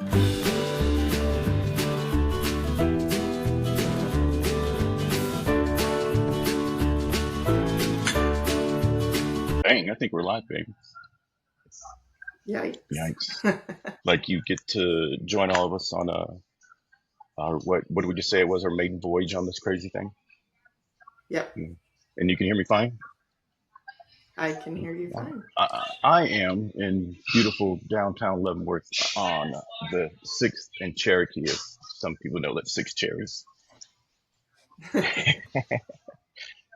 Dang, I think we're live, babe. Yikes. Yikes. Like you get to join all of us on our what did we just say it was our maiden voyage on this crazy thing? Yep, Mm. And you can hear me fine? I can hear you fine. I am in beautiful downtown Leavenworth on the 6th and Cherokee, as some people know that's six cherries.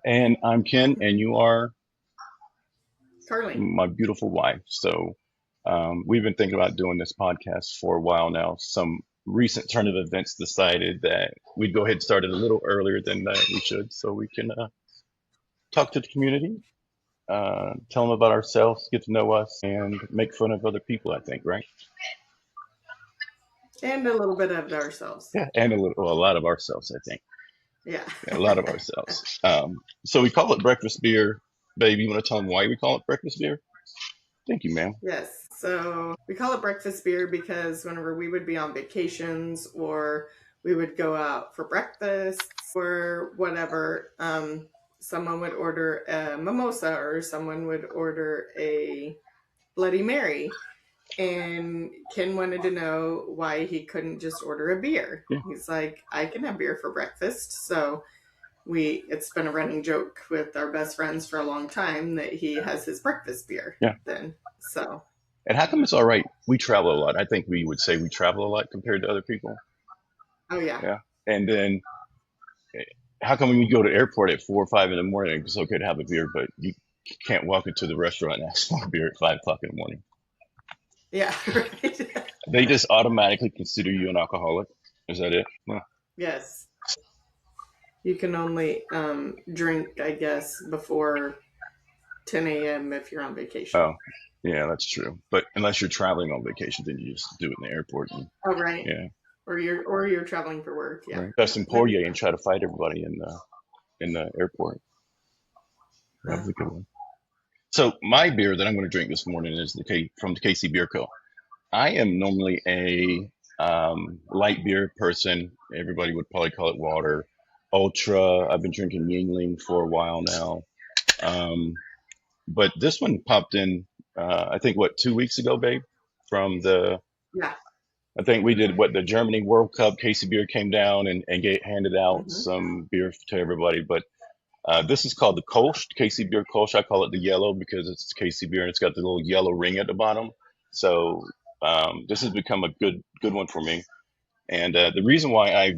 And I'm Ken, and you are Karli. my beautiful wife. So we've been thinking about doing this podcast for a while now. Some recent turn of events decided that we'd go ahead and start it a little earlier than we should, so we can talk to the community, tell them about ourselves, get to know us, and make fun of other people. I think, right? And a little bit of ourselves. Yeah, and a lot of ourselves. I think, Yeah. yeah, a lot of ourselves. So we call it breakfast beer, baby. You want to tell them why we call it breakfast beer? Thank you, ma'am. Yes. So we call it breakfast beer because whenever we would be on vacations or we would go out for breakfast or whatever, someone would order a mimosa or someone would order a Bloody Mary. And Ken wanted to know why he couldn't just order a beer. Yeah. He's like, I can have beer for breakfast. So it's been a running joke with our best friends for a long time that he has his breakfast beer. Yeah. Then so. And how come it's all right? We travel a lot. I think we would say we travel a lot compared to other people. Oh yeah. Yeah. And then how come when you go to the airport at 4 or 5 in the morning, it's okay to have a beer, but you can't walk into the restaurant and ask for a beer at 5 o'clock in the morning? Yeah. Right. They just automatically consider you an alcoholic. Is that it? Huh. Yes. You can only drink, I guess, before 10 a.m. if you're on vacation. Oh, yeah, that's true. But unless you're traveling on vacation, then you just do it in the airport. And, Oh right. yeah. Or you're traveling for work. Yeah. Right. Dustin Poirier and try to fight everybody in the airport. That was a good one. So my beer that I'm going to drink this morning is from the KC Beer Co. I am normally a light beer person. Everybody would probably call it water. Ultra. I've been drinking Yingling for a while now. But this one popped in, I think, 2 weeks ago, babe? From the, Yeah. I think we did the Germany World Cup. Casey Beer came down and handed out some beer to everybody. But this is called the Kolsch, KC Beer Kolsch. I call it the yellow because it's KC Beer and it's got the little yellow ring at the bottom. So this has become a good one for me. And the reason why I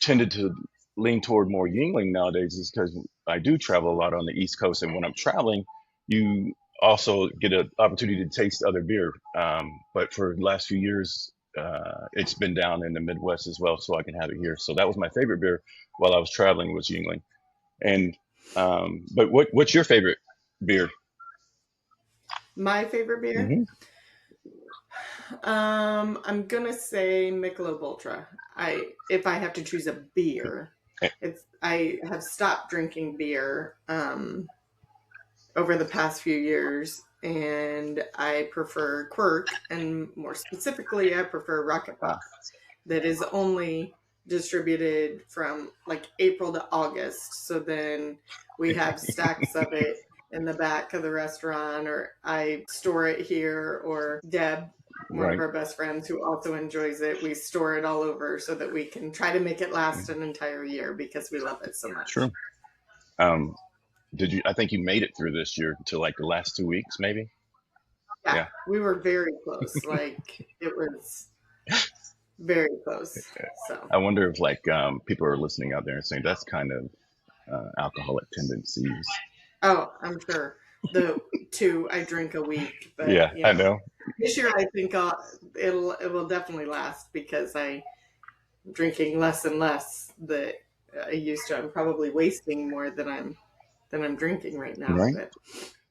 tended to lean toward more Yingling nowadays is because I do travel a lot on the East Coast. And when I'm traveling, you also get an opportunity to taste other beer. But for the last few years, it's been down in the Midwest as well, so I can have it here. So that was my favorite beer while I was traveling was Yingling. And but what's your favorite beer? My favorite beer? Mm-hmm. I'm gonna say Michelob Ultra. If I have to choose a beer, I have stopped drinking beer over the past few years, and I prefer Quirk, and more specifically, I prefer Rocket Pop. That is only distributed from like April to August. So then we have stacks of it in the back of the restaurant, or I store it here, or Deb, one of our best friends who also enjoys it, we store it all over so that we can try to make it last an entire year because we love it so much. True. I think you made it through this year to like the last 2 weeks, maybe? Yeah. We were very close. Like it was very close. So I wonder if like people are listening out there and saying that's kind of alcoholic tendencies. Oh, I'm sure. The 2 I drink a week, but yeah, I know. This year I think it will definitely last because I'm drinking less and less that I used to. I'm probably wasting more than I'm drinking right now. Right. But.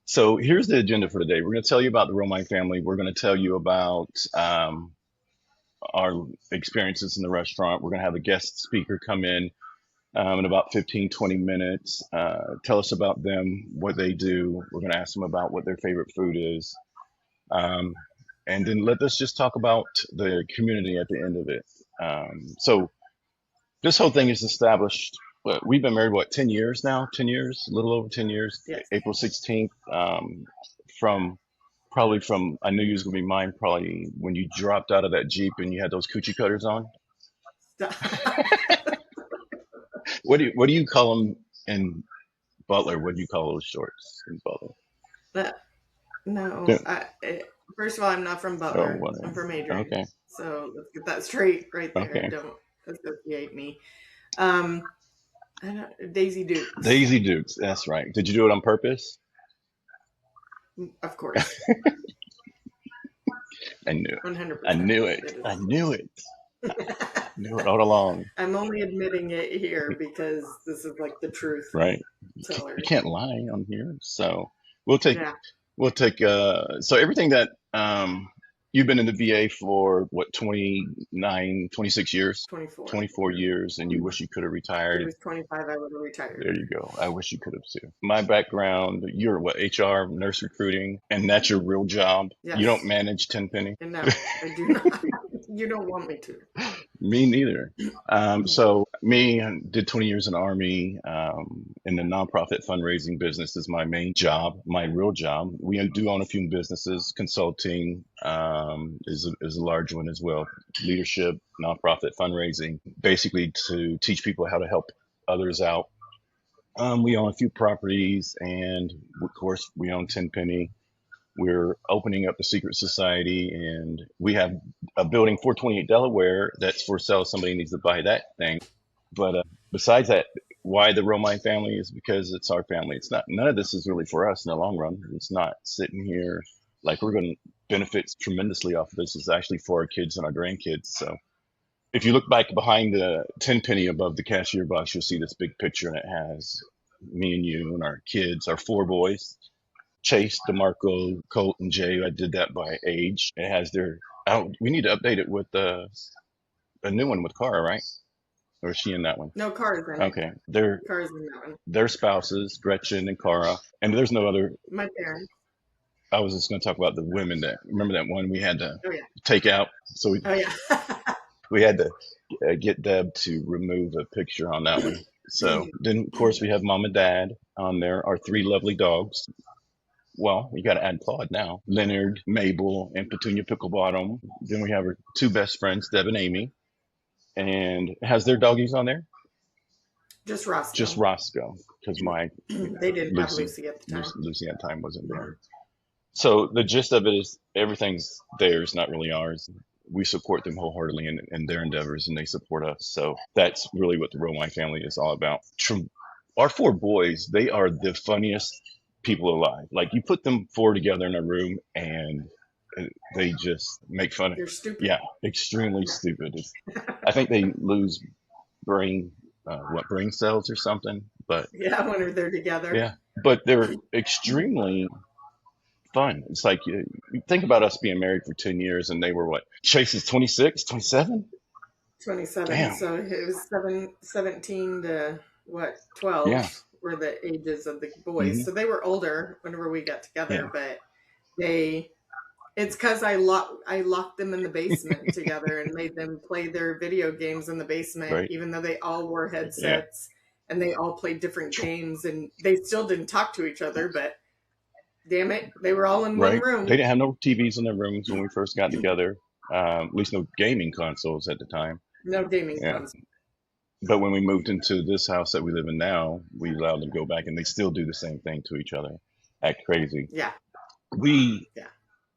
So here's the agenda for today. We're going to tell you about the Romine family. We're going to tell you about our experiences in the restaurant. We're going to have a guest speaker come in about 15-20 minutes, tell us about them, what they do. We're going to ask them about what their favorite food is. and then let us just talk about the community at the end of it. So this whole thing is established. We've been married, what, 10 years now? 10 years, a little over 10 years. Yes. April 16th, from probably from, I knew you was going to be mine, probably when you dropped out of that Jeep and you had those coochie cutters on. What do you call them in Butler? What do you call those shorts in Butler? No, Yeah. first of all, I'm not from Oh, Butler. whatever. I'm from Adrian. Okay. So let's get that straight right there. Okay. Don't associate me. Daisy Dukes. Daisy Dukes. That's right. Did you do it on purpose? Of course. I knew it. 100%. I knew it. I knew it. Knew it all along. I'm only admitting it here because this is like the truth. Right. Teller. You can't lie on here. So we'll take so everything that you've been in the VA for what, 29, 26 years? 24 years, and you wish you could have retired. If it was 25, I would have retired. There you go. I wish you could have too. My background, you're what, HR, nurse recruiting, and that's your real job. Yes. You don't manage Tenpenny. No, I do not. You don't want me to. Me neither. So me did 20 years in the Army. In the nonprofit fundraising business is my main job, my real job. We do own a few businesses. Consulting is a large one as well. Leadership, nonprofit fundraising, basically to teach people how to help others out. We own a few properties, and of course, we own Tenpenny. We're opening up the secret society, and we have a building 428 Delaware that's for sale. Somebody needs to buy that thing. But besides that, why the Romine family is because it's our family. It's not, none of this is really for us in the long run. It's not sitting here like we're going to benefit tremendously off of this. It's actually for our kids and our grandkids. So if you look back behind the Tenpenny above the cashier box, you'll see this big picture, and it has me and you and our kids, our four boys. Chase, DeMarco, Colt, and Jay. I did that by age. It has their. We need to update it with a new one with Cara, right? Or is she in that one? No, Cara's in it. Okay, Cara's in that one. Their spouses, Gretchen and Cara, and there's no other. My parents. I was just going to talk about the women that remember that one we had to take out. So we had to get Deb to remove a picture on that one. So then, of course, we have mom and dad on there. Our three lovely dogs. Well, you got to add Claude now. Leonard, Mabel, and Petunia Picklebottom. Then we have our two best friends, Deb and Amy. And has their doggies on there? Just Roscoe. Just Roscoe, because they didn't have Lucy at the time. Lucy at the time wasn't there. So the gist of it is everything's theirs, not really ours. We support them wholeheartedly in their endeavors, and they support us. So that's really what the Romine family is all about. Our four boys, they are the funniest people alive. Like, you put them four together in a room and they just make fun of. They're stupid. Yeah, extremely stupid. I think they lose brain cells or something. But yeah, when they're together. Yeah, but they're extremely fun. It's like you think about us being married for 10 years, and they were what? Chase is 26, 27? 27. Damn. So it was 17 to what? 12. Yeah. Were the ages of the boys. Mm-hmm. So they were older whenever we got together, but it's because I locked them in the basement together and made them play their video games in the basement, even though they all wore headsets and they all played different games, and they still didn't talk to each other, but damn it, they were all in one room. They didn't have no TVs in their rooms when we first got together, at least no gaming consoles at the time. No gaming consoles. But when we moved into this house that we live in now, we allowed them to go back, and they still do the same thing to each other, act crazy. Yeah.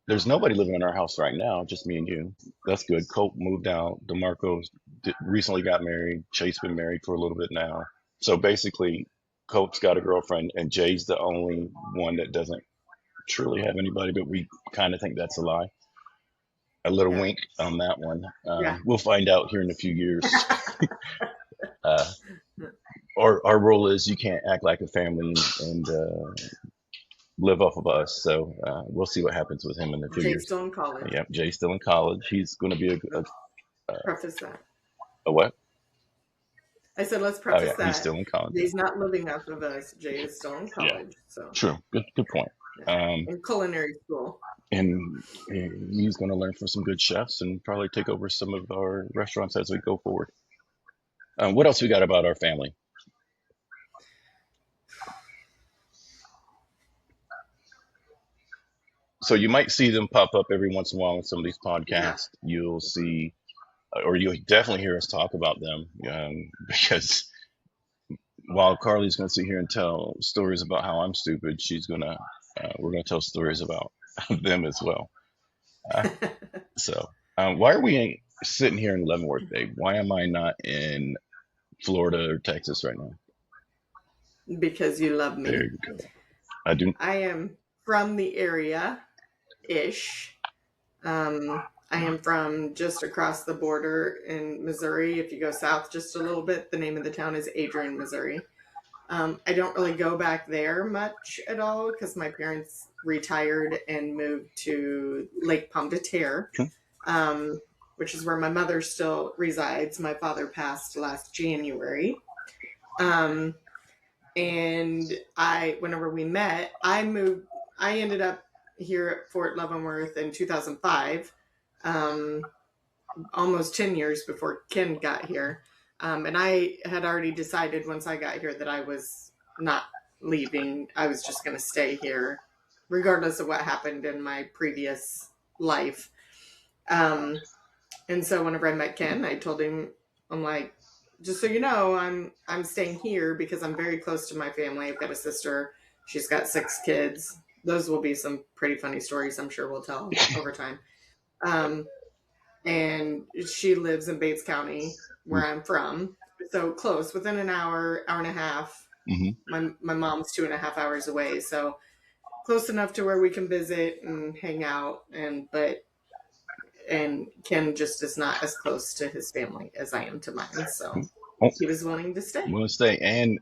There's nobody living in our house right now, just me and you. That's good. Colt moved out. DeMarco recently got married. Chase been married for a little bit now. So basically, Colt's got a girlfriend, and Jay's the only one that doesn't truly have anybody, but we kind of think that's a lie. A little wink on that one. We'll find out here in a few years. Our rule is you can't act like a family and live off of us. So we'll see what happens with him in a few years. Jay's still in college. Yep, Jay's still in college. He's going to be preface that. A what? I said let's preface that. He's still in college. Jay's not living off of us. Jay is still in college. So true. Good point. In culinary school. and he's going to learn from some good chefs and probably take over some of our restaurants as we go forward. What else we got about our family? So you might see them pop up every once in a while in some of these Yeah. podcasts. You'll see, or you'll definitely hear us talk about them, because while Carly's going to sit here and tell stories about how I'm stupid, we're going to tell stories about them as well. Uh, so, why are we sitting here in Leavenworth, babe? Why am I not in Florida or Texas right now? Because you love There me. you go. I do. I am from the area ish. I am from just across the border in Missouri. If you go south just a little bit, the name of the town is Adrian, Missouri. I don't really go back there much at all because my parents retired and moved to Lake Pomme de Terre, um, which is where my mother still resides. My father passed last January. Um, and whenever we met, I ended up here at Fort Leavenworth in 2005, um, almost 10 years before Ken got here. And I had already decided once I got here that I was not leaving. I was just going to stay here, regardless of what happened in my previous life. Um, and so whenever I met Ken, I told him, I'm like, just so you know, I'm staying here because I'm very close to my family. I've got a sister. She's got 6 kids. Those will be some pretty funny stories I'm sure we'll tell over time. Um, and she lives in Bates County, where I'm from. So close, within an hour, hour and a half. Mm-hmm. My mom's 2.5 hours away, so close enough to where we can visit and hang out. And Ken just is not as close to his family as I am to mine, so Oh, he was willing to I'm stay. going to stay and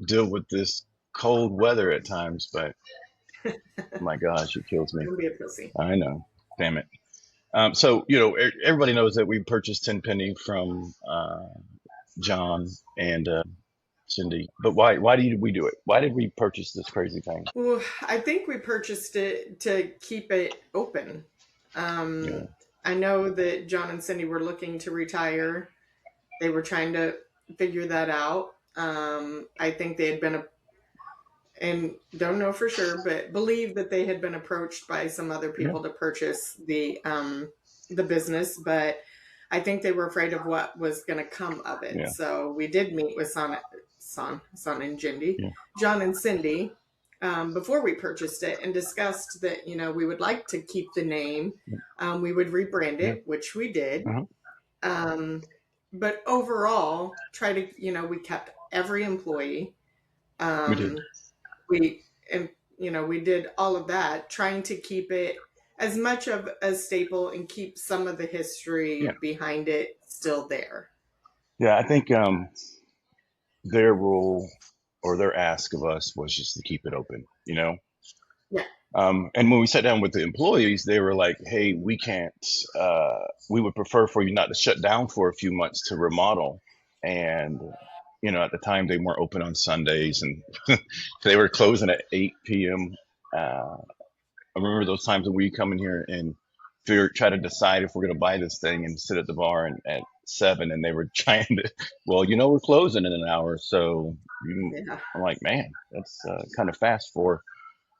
deal with this cold weather at times, but my gosh, it kills me. Don't be a pussy. I know. Damn it. So, everybody knows that we purchased Tenpenny from John and Cindy. But why did we do it? Why did we purchase this crazy thing? Well, I think we purchased it to keep it open. Yeah. Um, I know that John and Cindy were looking to retire. They were trying to figure that out. I think they had been, and don't know for sure, but believe that they had been approached by some other Yeah. people to purchase the business, but I think they were afraid of what was going to come of it. Yeah. So we did meet with Son and Jindy, Yeah. John and Cindy, before we purchased it, and discussed that we would like to keep the name. We would rebrand Yeah. it, which we did. Uh-huh. Um, but overall, we kept every employee. We did. Um, we and we did all of that, trying to keep it as much of a staple and keep some of the Yeah. history behind it still there. Yeah. I think their rule or their ask of us was just to keep it open, Yeah. And when we sat down with the employees, they were like, "Hey, we can't. We would prefer for you not to shut down for a few months to remodel." And at the time they weren't open on Sundays, and they were closing at 8 p.m. I remember those times when we come in here and try to decide if we're going to buy this thing and sit at the bar at 7, and they were trying to. Well, we're closing in an hour, so Yeah. I'm like, man, that's kind of fast for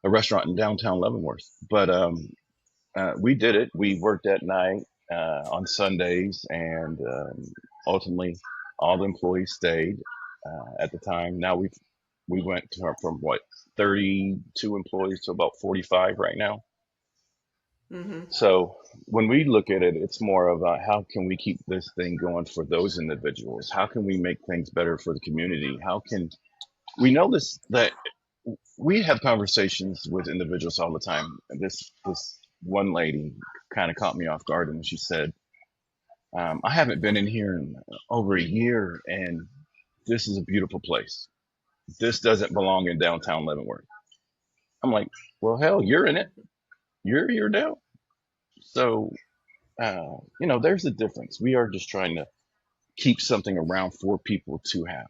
a restaurant in downtown Leavenworth. But we did it. We worked at night on Sundays, and ultimately, all the employees stayed at the time. Now we went from what 32 employees to about 45 right now. Mm-hmm. So when we look at it, it's more of how can we keep this thing going for those individuals? How can we make things better for the community? How can we know this that we have conversations with individuals all the time. This one lady kind of caught me off guard when she said, "I haven't been in here in over a year, and this is a beautiful place. This doesn't belong in downtown Leavenworth." I'm like, "Well, hell, you're in it. You're here now." So, there's a difference. We are just trying to keep something around for people to have.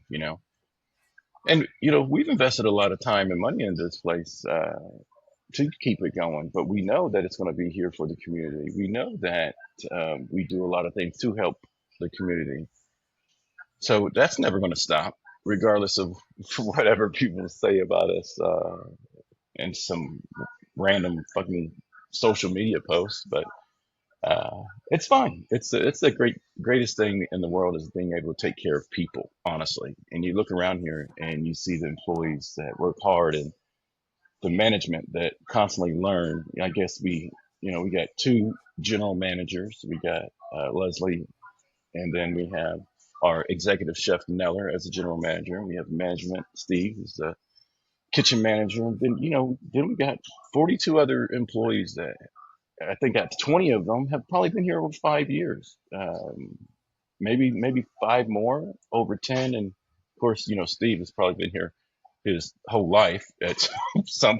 And we've invested a lot of time and money in this place. to keep it going. But we know that it's going to be here for the community. We know that we do a lot of things to help the community. So that's never going to stop, regardless of whatever people say about us in some random fucking social media post. But it's fine. It's the greatest thing in the world is being able to take care of people, honestly. And you look around here and you see the employees that work hard and the management that constantly learn. I guess we got two general managers. We got Leslie, and then we have our executive chef Neller as the general manager. We have management Steve, who's the kitchen manager. And then we got 42 other employees that I think that 20 of them have probably been here over 5 years. Maybe five more over 10. And of course, Steve has probably been here his whole life at some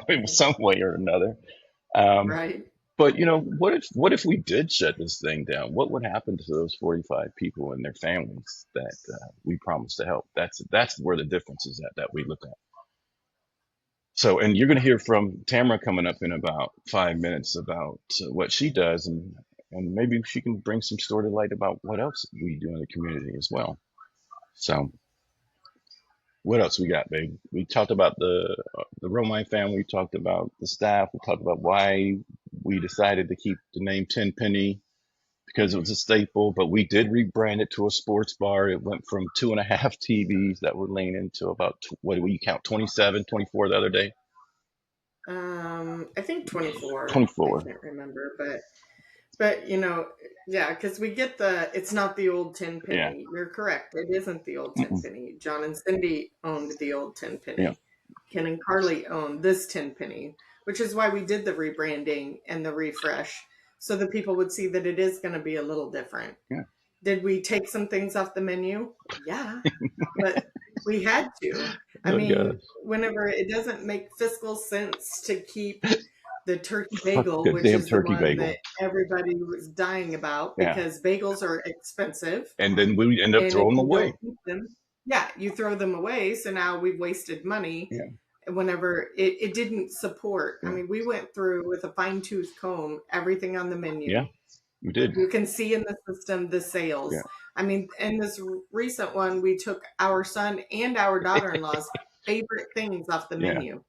way or another. Um, Right. but what if we did shut this thing down? What would happen to those 45 people and their families that we promised to help? That's where the difference is at that we look at. So, and you're going to hear from Tamara coming up in about 5 minutes about what she does, and maybe she can bring some story to light about what else we do in the community as well. So, what else we got, babe? We talked about the Romine family. We talked about the staff. We talked about why we decided to keep the name Tenpenny because it was a staple, but we did rebrand it to a sports bar. It went from two and a half TVs that were leaning to about what do you count, 27, 24 the other day? I think 24. I 24. can't remember, but yeah, because we get it's not the old Tin Yeah. Penny. You're correct. It isn't the old Tin Mm-mm. Penny. John and Cindy owned the old Tin Yeah. Penny. Ken and Karli owned this Tin Penny, which is why we did the rebranding and the refresh, so that people would see that it is going to be a little different. Yeah. Did we take some things off the menu? Yeah, but we had to. I Oh mean, gosh. whenever it doesn't make fiscal sense to keep the turkey bagel, The which damn is the turkey one bagel. that everybody was dying about Yeah. because bagels are expensive And then we end up and if throwing them you away. don't eat them, yeah, you throw them away. So now we've wasted money Yeah. whenever it didn't support. I Yeah. mean, we went through with a fine tooth comb everything on the Yeah. menu. We did. You can see in the system the Yeah. sales. I mean, in this recent one, we took our son and our daughter in law's favorite things off the Yeah. menu.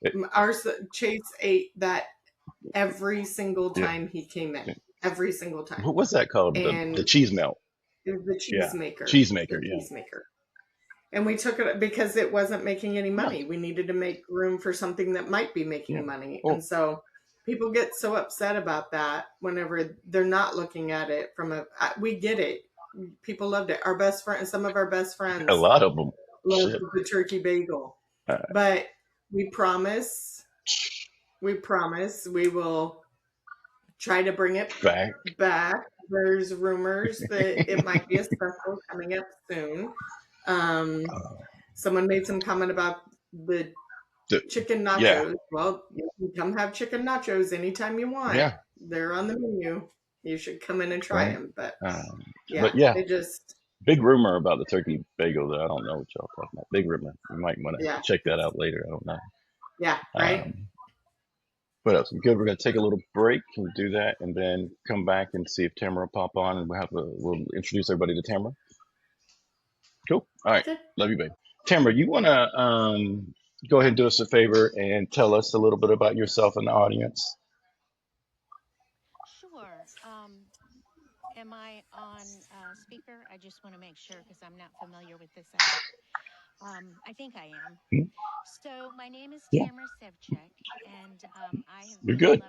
It, Chase ate that every single yeah. time he came in, Yeah. every single time. What's that called? The And cheese melt. it was the Yeah. cheese maker, Cheese maker. the Yeah. cheese maker. And we took it because it wasn't making any Right. money. We needed to make room for something that might be Yeah. making money. And Oh, so people get so upset about that whenever they're not looking at it from we get it. People loved it. Our best friend, some of our best a friends lot of them. loved Shit. the turkey bagel. Uh, But we promise, we will try to bring it back. back. There's rumors that it might be a special coming up soon. Um, Uh, Someone made some comment about the the, chicken yeah. nachos. Well, you can come have chicken nachos anytime you want. Yeah. They're on the menu. You should come in and try Right. them. But Um, yeah, but yeah, they just, big rumor about the turkey bagel that I don't know what y'all talking about. Big rumor. You might want to yeah, check that it's, out later. I don't know. yeah, right? Um, what else? Good. We're gonna take a little break and do that, and then come back and see if Tamara will pop on, and we'll introduce everybody to Tamara. Cool. All right. Okay. Love you, babe. Tamara, you wanna go ahead and do us a favor and tell us a little bit about yourself and the audience? Hmm? Yeah, you're good.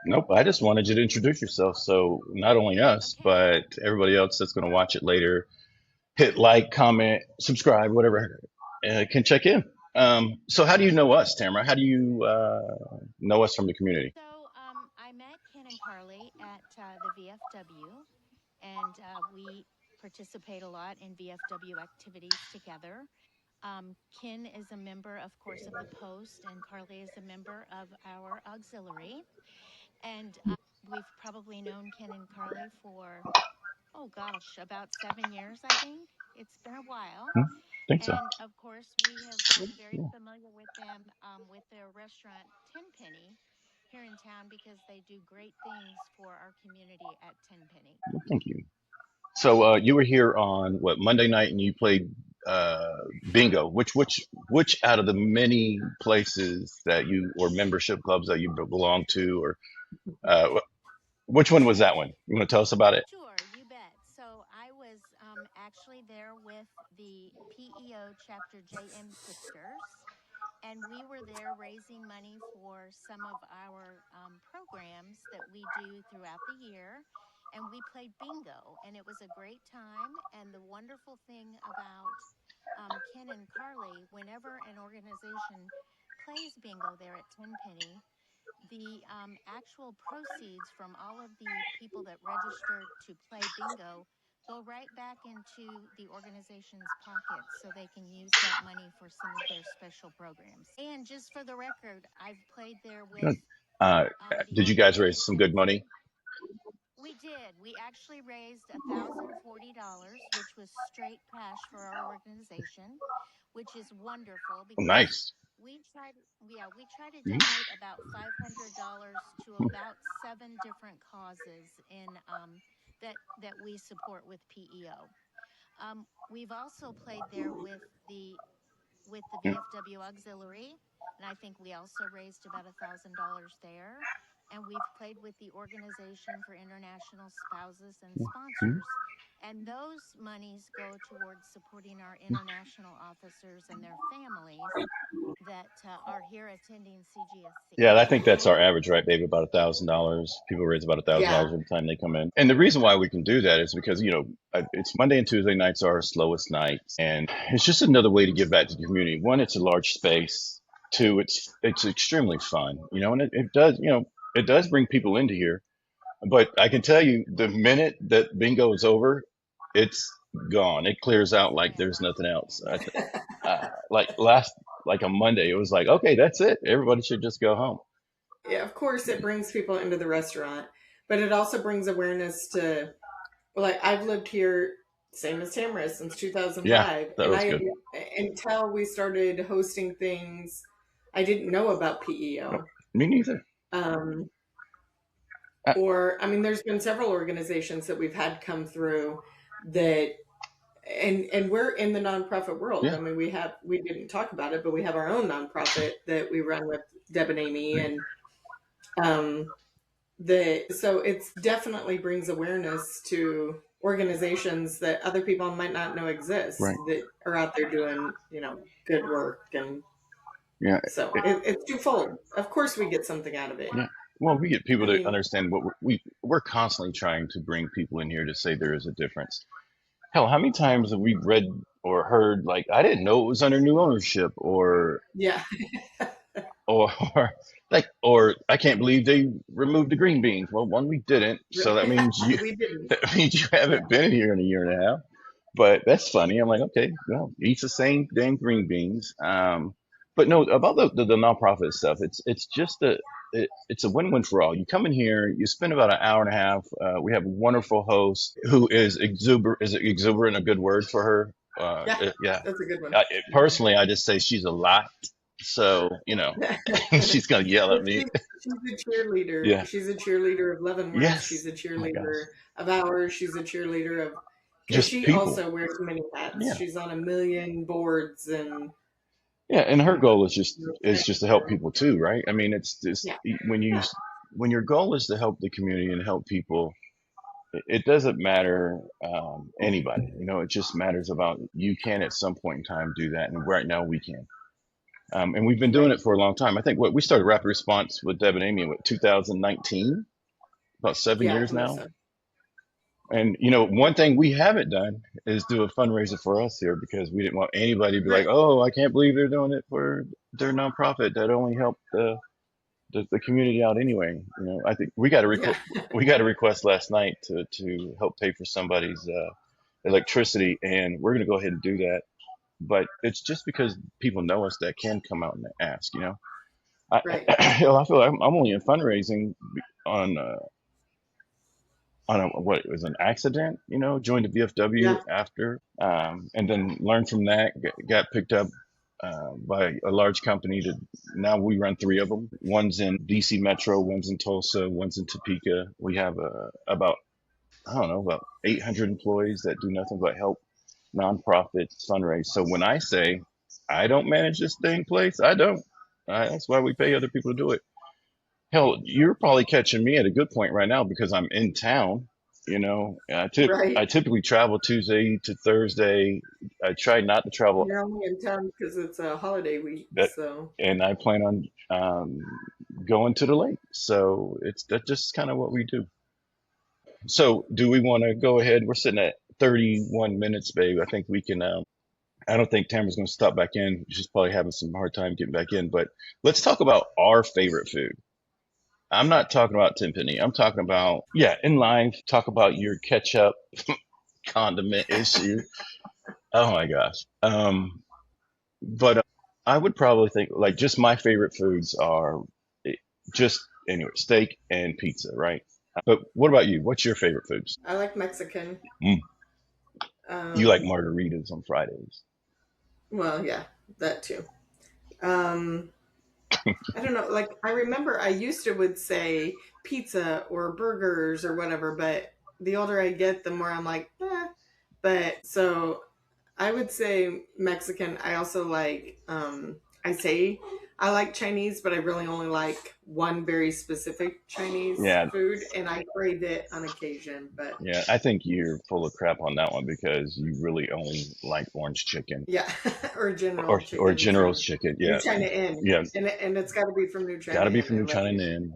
Nope. I just wanted you to introduce yourself, so not only us, but everybody else that's gonna watch it later, hit like, comment, subscribe, whatever, can check in. So how do you know us, Tamara? How do you know us from the community? and we participate a lot in VFW activities together. Ken is a member, of course, of the Post, and Karli is a member of our auxiliary. And we've probably known Ken and Karli for, oh gosh, about 7 years, I think. It's been a while. Hmm? Think so. And of course, we have gotten very Yeah. familiar with them with their restaurant Tenpenny here in town because they do great things for our community at Tenpenny. Well, thank you. So you were here on what Monday night, and you played uh, bingo. Which out of the many places that you or membership clubs that you belong to, or uh, which one was that one? You want to tell us about it? Sure, you bet. So I was actually there with the PEO chapter JM Sisters, and we were there raising money for some of our programs that we do throughout the year. And we played bingo, and it was a great time. And the wonderful thing about Ken and Karli, whenever an organization plays bingo there at Tenpenny, the actual proceeds from all of the people that registered to play bingo go right back into the organization's pockets so they can use that money for some of their special programs. And just for the record, I've played there with Good. Uh, the did you guys raise some organization. good money? We did. We actually raised $1,040, which was straight cash for our organization, which is wonderful Oh, because nice. we try to Mhm. donate about $500 to about seven different causes in that we support with PEO. We've also played there with the Yeah. VFW auxiliary, and I think we also raised about $1,000 there. And we've played with the Organization for International Spouses and Mhm. Sponsors, and those monies go towards supporting our international officers and their families that are here attending CGSC. Yeah, I think that's our average, right, babe? About $1,000. People raise about Yeah. $1,000 every time they come in. And the reason why we can do that is because, it's Monday and Tuesday nights are our slowest nights. And it's just another way to give back to the community. One, it's a large space. Two, it's extremely fun, and it does bring people into here. But I can tell you, the minute that bingo is over, it's gone. It clears It's out like there's vanished. nothing else. Yes. Like on Monday, it was like, okay, that's it. Everybody should just go home. Yeah, of course it brings people into the restaurant, but it also brings awareness to, like, I've lived here same as Tamara since Yeah, 2005, that and was I good. until we started hosting things, I didn't know about No, PEO. me neither. Um, Uh, or I mean, there's been several organizations that we've had come through that, and we're in the nonprofit world. yeah, I mean, we didn't talk about it, but we have our own nonprofit that we run with Deb and Amy, and um, so it's definitely brings awareness to organizations that other people might not know exist right. that are out there doing, good work. And Yeah, so it's twofold. Of course we get something out of it. yeah. Well, we get people I to mean, understand what we're constantly trying to bring people in here to say there is a difference. Hell, how many times have we read or heard like I didn't know it was under new ownership, yeah. or or I can't believe they removed the green beans. Well, one, we didn't, so that means you We didn't. that means you Yeah. haven't been here in a year and a half. But that's funny. I'm like, okay, well, eats the same dang green beans. But no, about the nonprofit stuff, it's just it's a win-win for all. You come in here, you spend about an hour and a half. We have a wonderful host who is exuberant a good word for her? Yeah. Yeah. That's a good one. Personally, I just say she's a lot. So, she's gonna yell at me. She's a cheerleader. Yeah. She's a cheerleader of Leavenworth. She's Yes. a Oh my gosh. cheerleader of ours. She's a cheerleader of, because Just she people. also wears many hats. Yeah. She's on a million boards and Yeah, and her goal is things. just to help people too, right? I mean, it's just Yeah. when your goal is to help the community and help people, it doesn't matter anybody. It just matters about you can at some point in time do that, and right now we can. And we've been doing Right. it for a long time. I think what we started Rapid Response with Deb and Amy in 2019, about seven Yeah, I years believe now. so. And one thing we haven't done is do a fundraiser for us here because we didn't want anybody to be like, Right. "Oh, I can't believe they're doing it for their nonprofit that only helped." the community out anyway. I think we got a Yeah. we got a request last night to help pay for somebody's electricity, and we're going to go ahead and do that. But it's just because people know us that can come out and ask. I Right. I feel like I'm only in fundraising on what it was an accident. Joined the VFW Yeah. after, and then learned from that. Got picked up by a large company. Now we run three of them. One's in DC Metro, one's in Tulsa, one's in Topeka. We have about I don't know about 800 employees that do nothing but help nonprofits fundraise. So when I say I don't manage this thing place, I don't. That's why we pay other people to do it. Hell, you're probably catching me at a good point right now because I'm in town. I Right. typically travel Tuesday to Thursday. I try not to travel You're only in town because it's a holiday week, that, so and I plan on going to the lake. So that's just kind of what we do. So do we want to go ahead? We're sitting at 31 minutes, babe. I think we can. I don't think Tamara's going to stop back in. She's probably having some hard time getting back in. But let's talk about our favorite food. I'm not talking about tenpenny. I'm talking about, yeah, in life, talk about your ketchup condiment issue. Oh my gosh. But I would probably think like just my favorite foods are eh, just anyway, steak and pizza, right? But what about you? What's your favorite foods? I like Mexican. Mm, you like Um, margaritas on Fridays. well, yeah, that too. Um, I don't know. Like I remember, I used to would say pizza or burgers or whatever, but the older I get, the more I'm like, eh. But so I would say Mexican. I also like, I say I like Chinese, but I really only like one very specific Chinese Yeah, food, and I crave it on occasion. But yeah. I think you're full of crap on that one because you really only like orange chicken yeah, or or General Chicken General's from chicken. New Yeah, China Inn, yeah. and it's got to be from New Got China to be Inn. from I New love China it. Inn,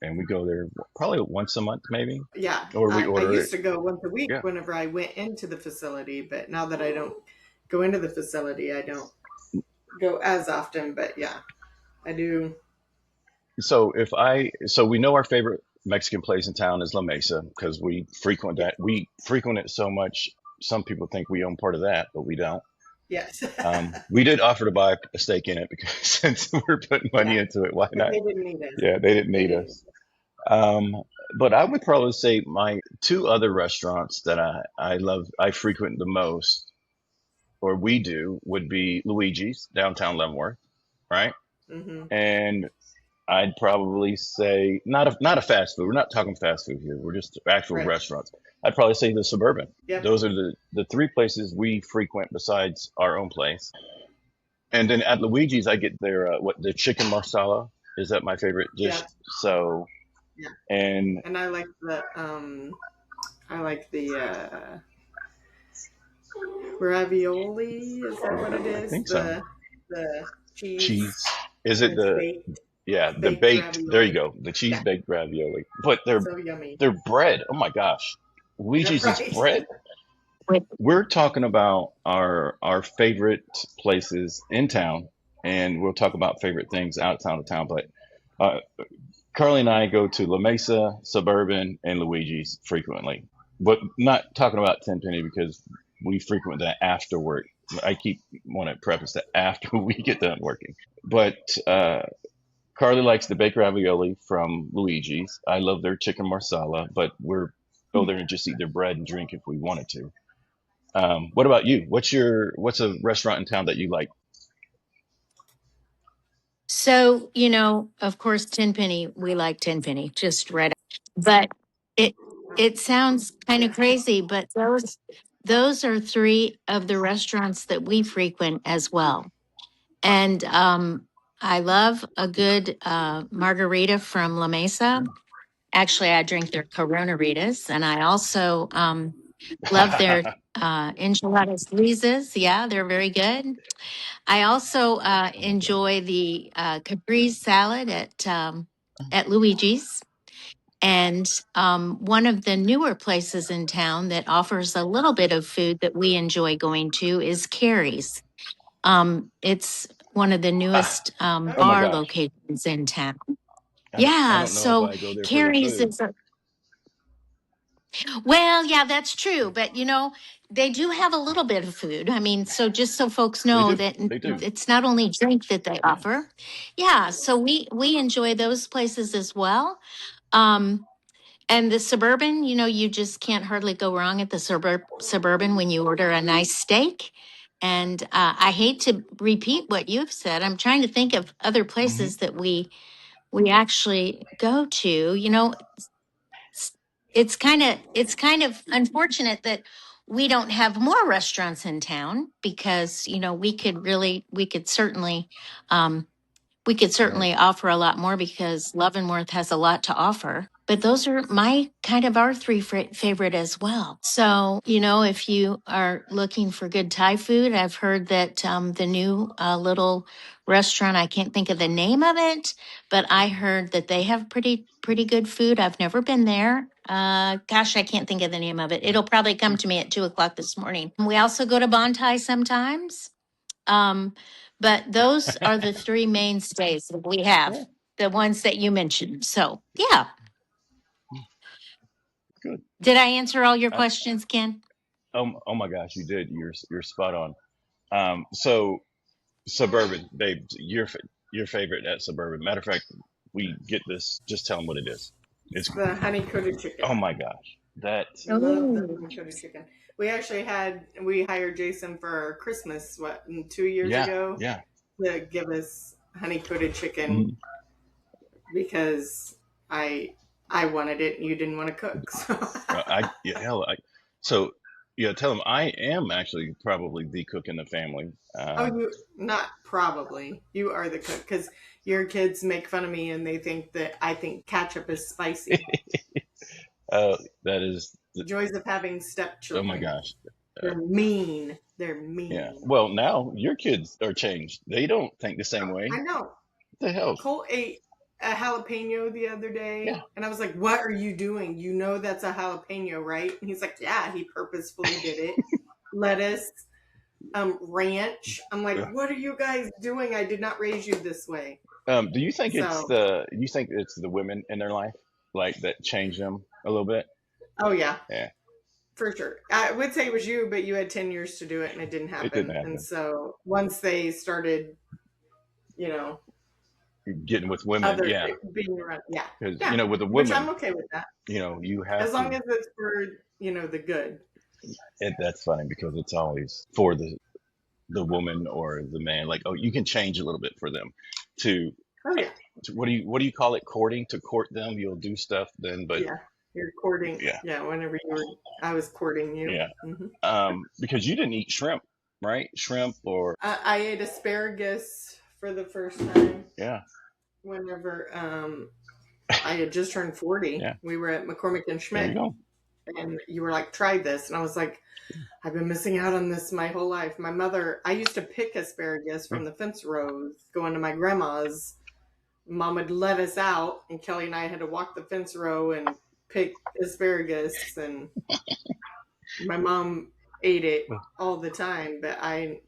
and we go there probably once a month, maybe, Yeah, or we I order used it. to go once a week Yeah. whenever I went into the facility, but now that I don't go into the facility, I don't go as often. But yeah, I do. So we know our favorite Mexican place in town is La Mesa because we frequent Yeah. that. We frequent it so much. Some people think we own part of that, but we don't. Yes. We did offer to buy a stake in it because since we're putting money Yeah, into it, why but not? they didn't need us. Yeah, they didn't They need didn't. us. Um, but I would probably say my two other restaurants that I love, I frequent the most, or we do, would be Luigi's downtown Leavenworth, right? Mm-hmm. And I'd probably say not a fast food. We're not talking fast food here. We're just actual Right. restaurants. I'd probably say the Suburban. Yep. Those are the three places we frequent besides our own place. And then at Luigi's, I get their what the chicken marsala is that my favorite dish. Yeah. So Yeah. and And I like the ravioli. Is that what it I is? think so. The cheese Cheese. Is and it it's the baked yeah the baked baked? There you ravioli. go, the cheese Yeah. baked ravioli. But their So yummy. their bread. Oh my gosh, Luigi's is Right. bread. We're talking about our favorite places in town, and we'll talk about favorite things outside of town. But uh, Carly and I go to La Mesa, Suburban, and Luigi's frequently, but not talking about Tenpenny because we frequent that after work. I keep want to preface that after we get done working. But Carly likes the baked ravioli from Luigi's. I love their chicken marsala, but we're go there and just eat their bread and drink if we wanted to. What about you? What's a restaurant in town that you like? So, of course, Tenpenny, we like Tenpenny, just right. But it it sounds kind of Yeah. crazy, but those are three of the restaurants that we frequent as well. And I love a good margarita from La Mesa. Actually, I drink their Corona-ritas, and I also love their enchiladas lisas. Yeah, they're very good. I also Oh my God. enjoy the caprese salad at Luigi's. And one of the newer places in town that offers a little bit of food that we enjoy going to is Carrie's. It's one of the Ah, newest oh my bar Okay. gosh. locations in town. I Yeah, don't know if so I go there for the Carrie's food. is well, yeah, that's true. But they do have a little bit of food. I mean, so just so folks They know do. that They do. it's not only drink that they Yeah. offer. Yeah, so we enjoy those places as well. Um, and the suburban, you just can't hardly go wrong at the suburban when you order a nice steak. And I hate to repeat what you've said. I'm trying to think of other Hmm. places that we actually go to. s- it's kind of unfortunate that we don't have more restaurants in town because um, we could Right. certainly offer a lot more because Leavenworth has a lot to offer. But those are my kind of our three favorite as well. So, if you are looking for good Thai food, I've heard that the new little restaurant, I can't think of the name of it, but I heard that they have pretty good food. I've never been there. Gosh, I can't think of the name of it. It'll probably come to me at 2 o'clock this morning. We also go to Bontai sometimes. Um, but those are the three mainstays that we Yeah. have, the ones that you mentioned. So, yeah. Good. Did I answer all your I, questions, Ken? oh my gosh, you did. You're spot on. So suburban, babe, your favorite at suburban. Matter of fact, we get this. Just tell them what it is. It's It's the honey coated oh chicken. my gosh, that Love the Oh, honey coated chicken. We hired Jason for Christmas, 2 years yeah, ago, yeah. to give us honey coated chicken Mhm. because I I wanted it and you didn't want to cook. So I yeah hell I so yeah tell them I am actually probably the cook in the family. oh, you not probably you are the cook because your kids make fun of me and they think that I think ketchup is spicy. uh, that is Joys of having oh my stepchildren. gosh. Uh, They're mean. They're yeah. mean. Well, now your kids are changed. They don't think the same way. I know. What the hell? Cole ate a jalapeno the other Yeah. day, and I was like, "What are you doing? You know that's a jalapeno, right?" And he's like, "Yeah, he purposefully did it." Lettuce, ranch. I'm like, Yeah. "What are you guys doing? I did not raise you this way." Do you think So, it's the women in their life like that change them a little bit? oh yeah, Yeah. for sure. I would say it was you, but you had 10 years to do it, and it didn't It didn't happen. And happen. so once they started, you know, Getting with women, other yeah, being around, yeah, because yeah, with a which I'm woman, okay with that you have as to. long as it's for the good. That's funny because it's always for the woman or the man. Like, oh, you can change a little bit for them. To, Oh yeah. what do you call it? Courting, to court them, you'll do stuff then. But Yeah, you're courting. yeah, Yeah, whenever I was courting you. yeah. Hmm. Because you didn't eat shrimp, right? Shrimp or I ate asparagus for the first time yeah, whenever I had just turned 40. yeah. We were at McCormick and There you Schmidt, go. and you were like, "Try this," and I was like, "I've been missing out on this my whole life." My mother, I used to pick asparagus from the fence rows, going to my grandma's. Mom would let us out, and Kelly and I had to walk the fence row and pick asparagus, and my mom ate it all the time, but I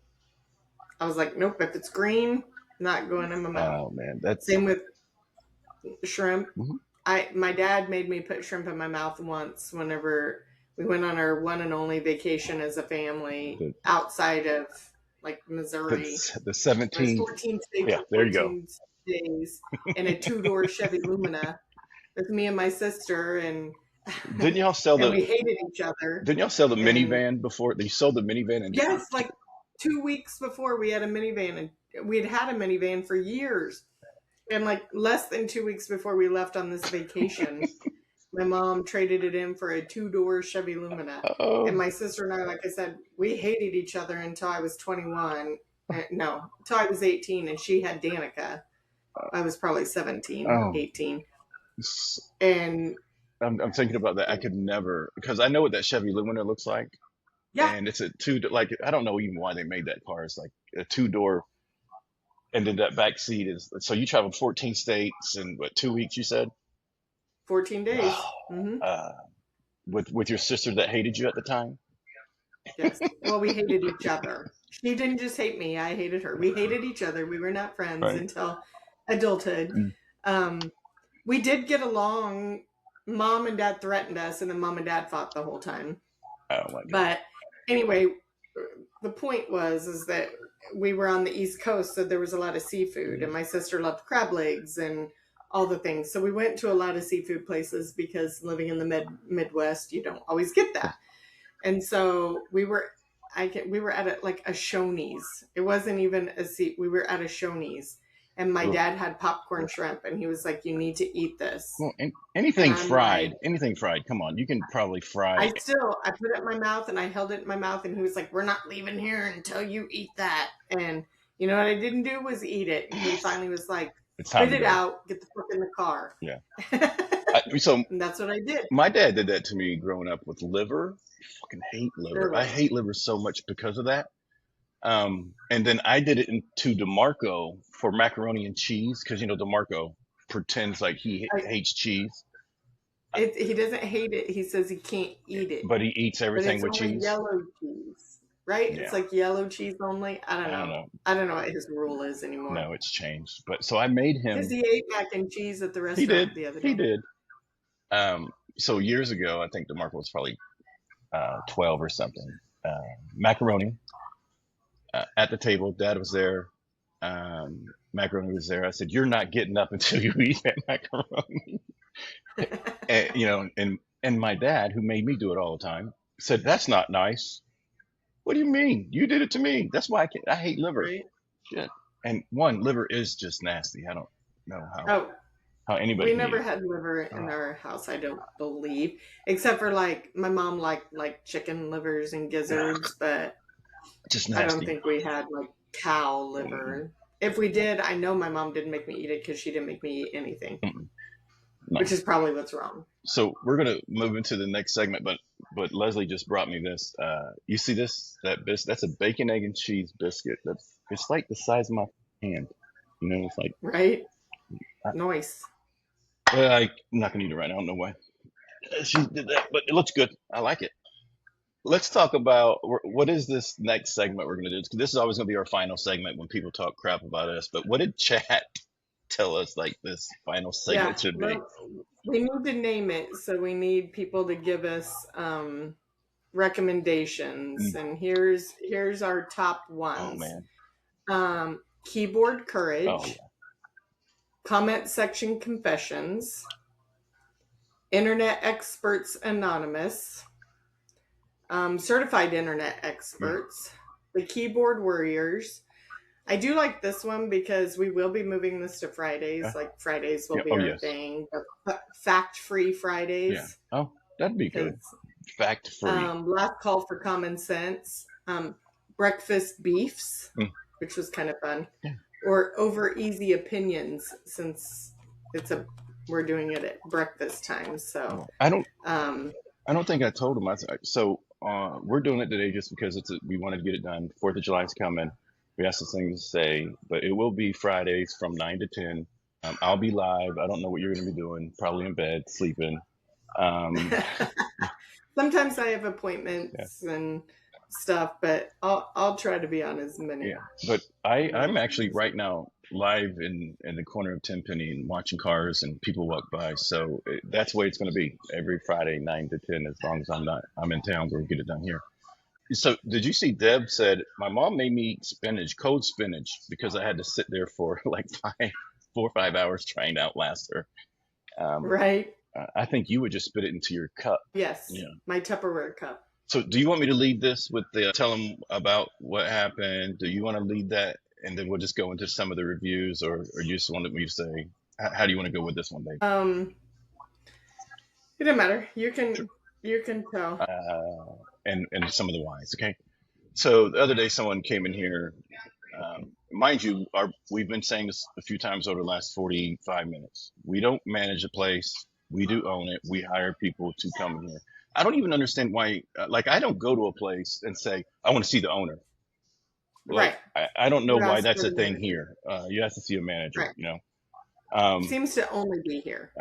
was like, nope, if it's green, not going in my mouth. Oh man, that's Same with shrimp. mhm. My dad made me put shrimp in my mouth once whenever we went on our one and only vacation as a family the outside of like the Missouri. the It was 17. 14 states Yeah, and there you go. 14 days in a two-door Chevy Lumina with me and my sister, and Didn't y'all sell and the we hated each other. Didn't y'all sell the And minivan before? They sold the minivan and yes, like 2 weeks before we had a minivan, and we had a minivan for years. And like less than 2 weeks before we left on this vacation, my mom traded it in for a two-door Chevy Lumina. And oh, my sister and I, like I said, we hated each other until I was 21. No, until I was 18, and she had Danica. I was probably 17, oh. 18. And I'm thinking about that. I could never because I know what that Chevy Lumina looks like, yeah, and it's a two like I don't know even why they made that car. It's like a two door, and then that back seat is so you traveled 14 states in what 2 weeks you said 14 days. wow Hmm. uh, with your sister that hated you at the time. Yes. Well, we hated each other. She didn't just hate me. I hated her. We hated each other. We were not friends Right. until adulthood. Mm. Um, we did get along. Mom and dad threatened us, and then mom and dad fought the whole time. Oh my God. But anyway, the point is that we were on the East Coast, so there was a lot of seafood, and my sister loved crab legs and all the things. So we went to a lot of seafood places because living in the Midwest, you don't always get that. And so we were at like a Shoney's. It wasn't even a seat. We were at a Shoney's, and my dad had popcorn shrimp, and he was like, "You need to eat this." Well, anything And I'm fried, like, anything fried. Come on, you can probably fry. I put it in my mouth, and I held it in my mouth, and he was like, "We're not leaving here until you eat that." And you know what I didn't do was eat it. And he finally was like, It's time "Spit to it go. out, get the fuck in the car." Yeah. So And that's what I did. my dad did that to me growing up with liver. I fucking hate liver. I Really. hate liver so much because of that. And then I did it to DeMarco for macaroni and cheese because DeMarco pretends like he hates cheese, He doesn't hate it. He says he can't eat it. but he eats But everything it's with only cheese. yellow cheese, right? Yeah. It's like yellow cheese only. I don't know. I don't know what his rule is anymore. No, it's changed. But so I made him. Because he ate mac and cheese at the He restaurant did. the other day. He did. So years ago, I think DeMarco was probably 12 or something. Macaroni at the table. Dad was there. Macaroni was there. I said, "You're not getting up until you eat that macaroni." And my dad, who made me do it all the time, said, "That's not nice." What do you mean? You did it to me. That's why I hate liver. Right? Shit. And liver is just nasty. I don't know how anybody. We never had liver in our house, I don't believe, except for like my mom liked chicken livers and gizzards, but just nasty. I don't think we had like cow liver. If we did, I know my mom didn't make me eat it because she didn't make me eat anything, which is probably what's wrong. So we're gonna move into the next segment, but Leslie just brought me this. You see this? That's a bacon, egg, and cheese biscuit. It's like the size of my hand. It's like right. Nice. Well, I'm not gonna eat it right now. I don't know why she did that, but it looks good. I like it. Let's talk about what is this next segment we're gonna do. This is always gonna be our final segment when people talk crap about us. But what did chat tell us like this final segment should be? We need to name it, so we need people to give us recommendations. And here's our top ones. Oh man. Keyboard courage. Oh, yeah. Comment section confessions. Internet experts anonymous. Certified internet experts. The keyboard warriors. I do like this one because we will be moving this to Fridays. Like Fridays will be our thing. Fact-free Fridays. Yeah. Oh, that'd be good. Fact-free. Last call for common sense. Breakfast beefs, which was kind of fun. Yeah. Or over easy opinions, since we're doing it at breakfast time. So I don't think I told him. So we're doing it today just because we wanted to get it done. 4th of July is coming. We have some things to say, but it will be Fridays from 9 to 10. I'll be live. I don't know what you're going to be doing. Probably in bed, sleeping. Sometimes I have appointments and stuff, but I'll try to be on as many. Yeah, but I'm actually right now live in the corner of Tenpenny and watching cars and people walk by. So that's the way it's going to be every Friday, 9 to 10, as long as I'm in town where we get it done here. So did you see Deb said, my mom made me eat cold spinach, because I had to sit there for like 4 or 5 hours trying to outlast her. Right. I think you would just spit it into your cup. Yes. Yeah. My Tupperware cup. So do you want me to lead this with tell them about what happened? Do you want to lead that? And then we'll just go into some of the reviews, or you just wanted me to say, how do you want to go with this one, babe? It doesn't matter. You can tell. And some of the whys, okay? So the other day, someone came in here. Mind you, we've been saying this a few times over the last 45 minutes. We don't manage a place. We do own it. We hire people to come in here. I don't even understand why. I don't go to a place and say, I want to see the owner. Right. I don't know why that's a thing here. You have to see a manager, right. Seems to only be here.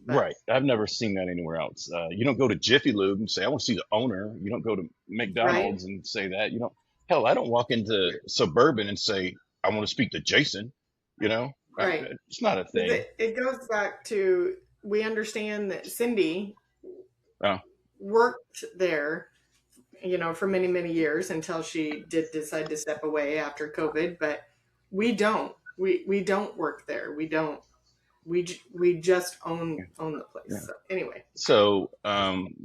But Right. I've never seen that anywhere else. You don't go to Jiffy Lube and say, I want to see the owner. You don't go to right, McDonald's and say that. You don't, hell, I don't walk into Suburban and say, I want to speak to Jason. You know, right. it's not a thing. It goes back to, we understand that Cindy Oh, worked there, for many, many years until she did decide to step away after COVID. But we don't. We don't work there. We don't. We just own the yeah. place. So anyway, So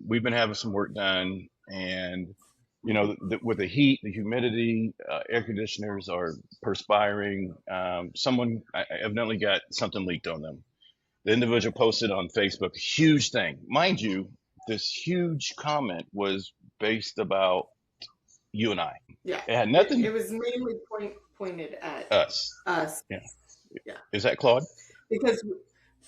we've been having some work done, and with the heat, the humidity, air conditioners are perspiring. Someone evidently got something leaked on them. The individual posted on Facebook, huge thing, mind you. This huge comment was based about you and I. yeah, It had nothing it was mainly pointed at us. us. Yeah. Yeah, Is that Claude? because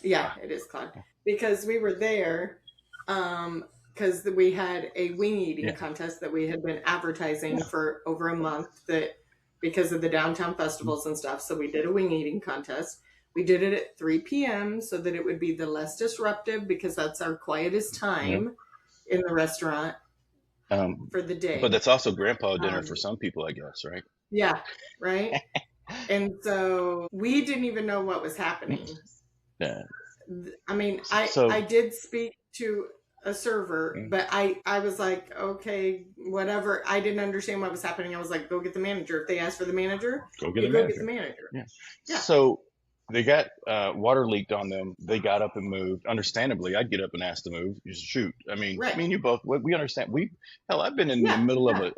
it is Claude. Because we were there, because we had a wing eating Yeah. contest that we had been advertising Yeah. for over a month, that because of the downtown festivals and stuff. So we did a wing eating contest. We did it at 3 p.m. so that it would be the less disruptive, because that's our quietest time in the restaurant for the day. But that's also grandpa dinner Um, for some people, I guess, right? Yeah, right. And so we didn't even know what was happening. Yeah. I mean, So I did speak to a server, but I was like, okay, whatever. I didn't understand what was happening. I was like, go get the manager. If they ask for the manager, go get you a go manager. get the manager. Yeah. Yeah. So they got water leaked on them. They got up and moved. Understandably, I'd get up and ask to move. You shoot. I mean, Right. me and you both. We understand. I've been in the middle of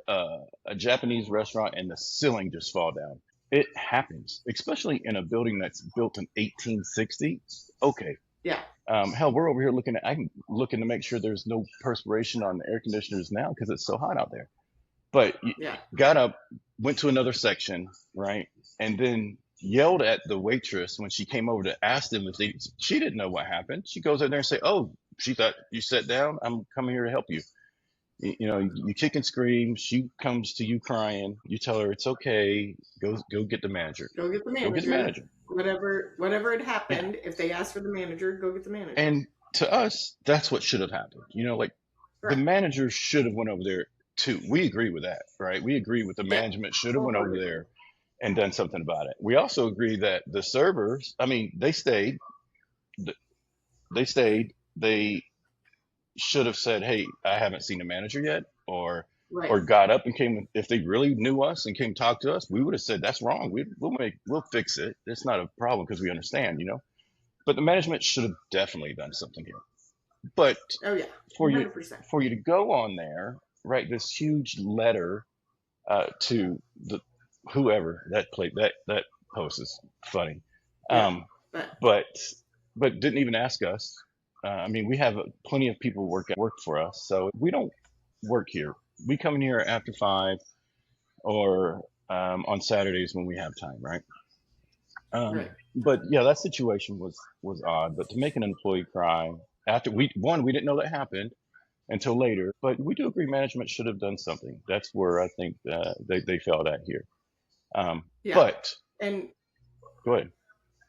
a Japanese restaurant and the ceiling just fall down. It happens, especially in a building that's built in 1860. Okay. Yeah. Hell, we're over here I'm looking to make sure there's no perspiration on the air conditioners now because it's so hot out there. But got up, went to another section, right, and then yelled at the waitress when she came over to ask them if she didn't know what happened. She goes in there and say, "Oh, she thought you sat down. I'm coming here to help you." You kick and scream. She comes to you crying. You tell her it's okay. Go get the manager. Go get the manager. Go get the manager. Whatever had happened, if they asked for the manager, go get the manager. And to us, that's what should have happened. The manager should have went over there too. We agree with that, right? We agree with the management should have went over there and done something about it. We also agree that the servers, I mean, they stayed. They should have said, "Hey, I haven't seen the manager yet," or got up and came. If they really knew us and came talk to us, we would have said, "That's wrong. We'll fix it. It's not a problem because we understand, But the management should have definitely done something here. But for you to go on there, write this huge letter to the whoever that post is funny, but didn't even ask us. I mean, we have plenty of people work for us, so we don't work here. We come in here after 5 or on Saturdays when we have time, right? But yeah, that situation was odd. But to make an employee cry after we didn't know that happened until later. But we do agree management should have done something. That's where I think they failed at here. But and go ahead.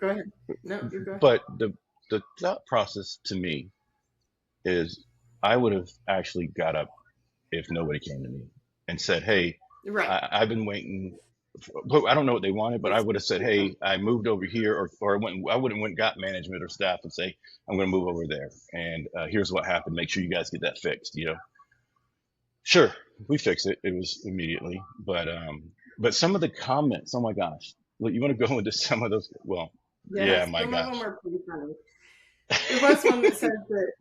Go ahead. No, you go ahead. But the thought process to me is I would have actually got up if nobody came to me and said, "Hey, I've been waiting." I don't know what they wanted, but I would have said, "Hey, I moved over here," or I would have got management or staff and say, "I'm going to move over there, and here's what happened. Make sure you guys get that fixed." Sure, we fixed it. It was immediately, but some of the comments, oh my gosh, look, you want to go into some of those? Well, my some gosh. of them are pretty funny. There was one that said that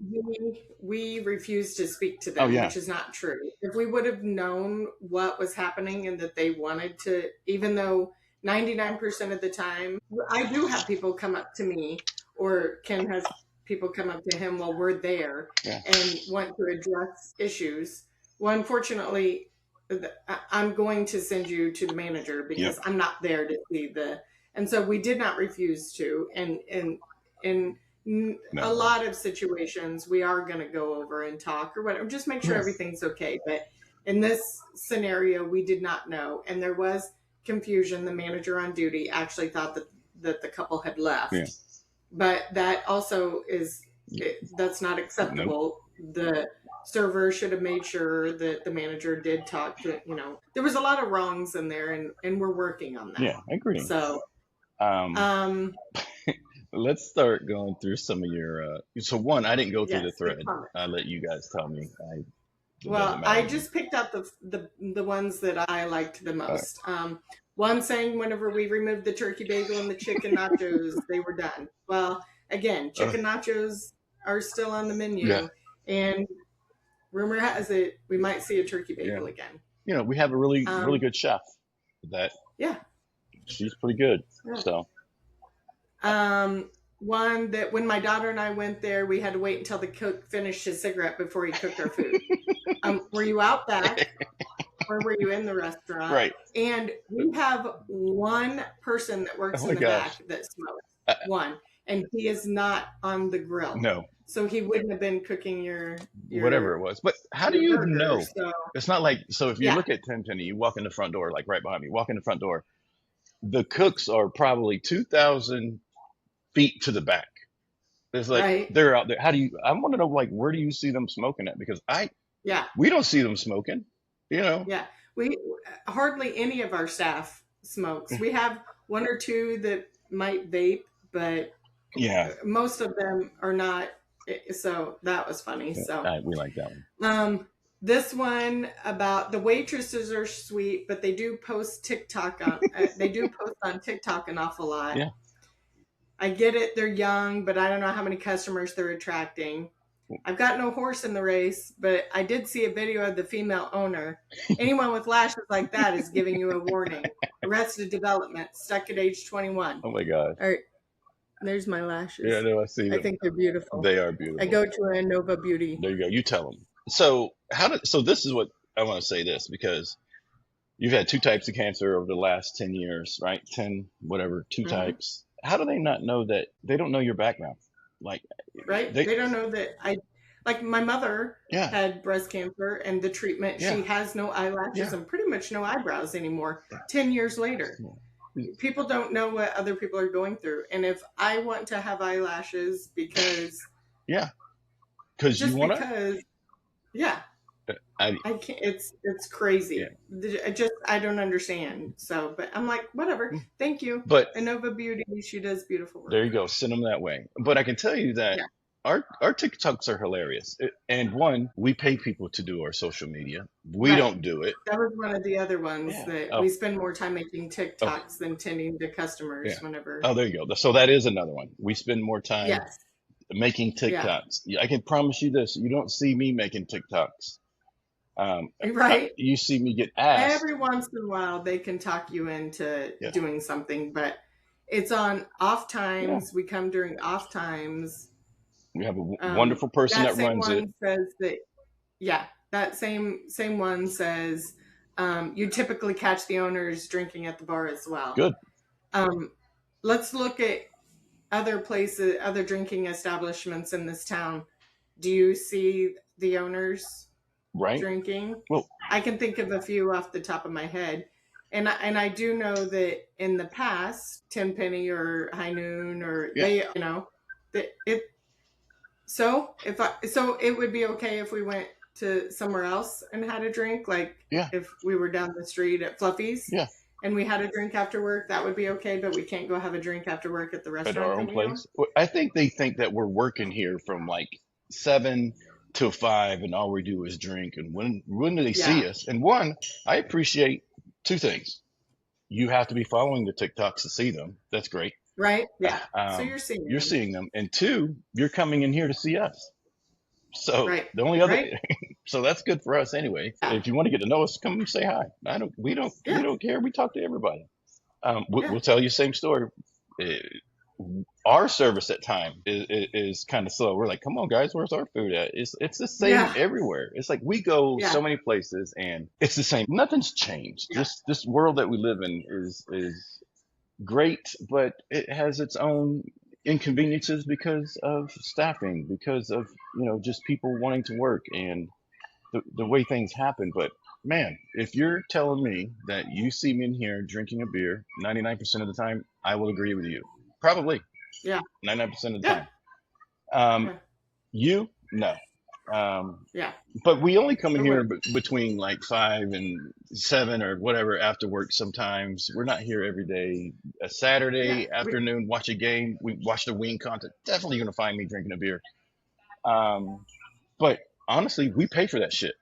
we refused to speak to them, which is not true. If we would have known what was happening and that they wanted to, even though 99% of the time, I do have people come up to me, or Ken has people come up to him while we're there and want to address issues. Well, unfortunately, I'm going to send you to the manager because I'm not there to see and so we did not refuse to, and a lot of situations we are going to go over and talk or whatever, just make sure everything's okay. But in this scenario, we did not know, and there was confusion. The manager on duty actually thought that the couple had left, but that also is That's not Nope. acceptable. The server should have made sure that the manager did talk to, there was a lot of wrongs in there, and we're working on that. Yeah, I agree. So, Um, let's start going through some of your. So one, I didn't go through the yes, thread. good comment. I let you guys tell me. It Well, doesn't matter I to me. just picked out the ones that I liked the All right. most. One saying whenever we removed the turkey bagel and the chicken nachos, they were done. Well, again, chicken nachos are still on the menu, Yeah. and rumor has it we might see a turkey bagel Yeah. again. You know, we have a really good chef. That Yeah. she's pretty good. Yeah. So. One that when my daughter and I went there, we had to wait until the cook finished his cigarette before he cooked our food. Were you out back or were you in the restaurant? Right. And we have one person that works in the back that smokes. One. And he is not on the grill. No. So he wouldn't have been cooking your whatever it was. But how do you burger, know? So. It's not like, so if you look at Tenpenny, you walk in the front door, like right behind me, walk in the front door, the cooks are probably 2,000 feet to the back. It's like they're out there. How do you, I want to know, like, where do you see them smoking at? Because we don't see them smoking, you know? Yeah. We hardly any of our staff smokes. We have one or two that might vape, but most of them are not. So that was funny. So we like that one. This one about the waitresses are sweet, but they do post TikTok on. They do post on TikTok an awful lot. Yeah. I get it. They're young, but I don't know how many customers they're attracting. I've got no horse in the race, but I did see a video of the female owner. Anyone with lashes like that is giving you a warning. Arrested development, stuck at age 21. Oh my God. All right. There's my lashes. Yeah, no, I see them. I think they're beautiful. They are beautiful. I go to a Nova Beauty. There you go. You tell them. So so this is what I want to say this, because you've had 2 types of cancer over the last 10 years, right? 10, whatever, 2 types. How do they not know that? They don't know your background. Like, right? They don't know that like my mother had breast cancer, and the treatment, she has no eyelashes and pretty much no eyebrows anymore 10 years later. People don't know what other people are going through. And if I want to have eyelashes because you want to, I can't, it's crazy. I don't understand. So, but I'm like, whatever. Thank you. But Nova Beauty, she does beautiful work. There you go. Send them that way. But I can tell you that our TikToks are hilarious. And one, we pay people to do our social media. We don't do it. That was one of the other ones that we spend more time making TikToks than tending to customers whenever. Oh, there you go. So that is another one. We spend more time making TikToks. I can promise you this. You don't see me making TikToks. Right. You see me get asked. Every once in a while, they can talk you into doing something, but it's on off times. We come during off times. We have a wonderful person that runs it. Says that, that same one says you typically catch the owners drinking at the bar as well. Good. Let's look at other places, other drinking establishments in this town. Do you see the owners drinking? Well, I can think of a few off the top of my head. And I do know that in the past, Tenpenny or High Noon or they, that it. So it would be okay if we went to somewhere else and had a drink, like if we were down the street at Fluffy's and we had a drink after work, that would be okay, but we can't go have a drink after work at the restaurant. At our own place. I think they think that we're working here from like 7 to 5 and all we do is drink. And when do they see us? And one, I appreciate 2 things. You have to be following the TikToks to see them. That's great. Right. Yeah. So you're seeing them. And 2, you're coming in here to see us. So the only other, so that's good for us anyway. If you want to get to know us, come and say hi. We don't care. We talk to everybody. We'll tell you the same story. Our service at time is kind of slow. We're like, come on guys, where's our food at? It's the same everywhere. It's like we go so many places and it's the same. Nothing's changed. This world that we live in is great, but it has its own inconveniences because of staffing, because of just people wanting to work and the way things happen. But man, if you're telling me that you see me in here drinking a beer 99% of the time, I will agree with you. Probably. 99% of the time. You no. Yeah. But we only come in It here would. between like 5 and 7 or whatever after work. Sometimes we're not here every day. A Yeah. Saturday afternoon, watch a game. We watch the wing contest. Definitely gonna find me drinking a beer. Um, but honestly, we pay for that shit.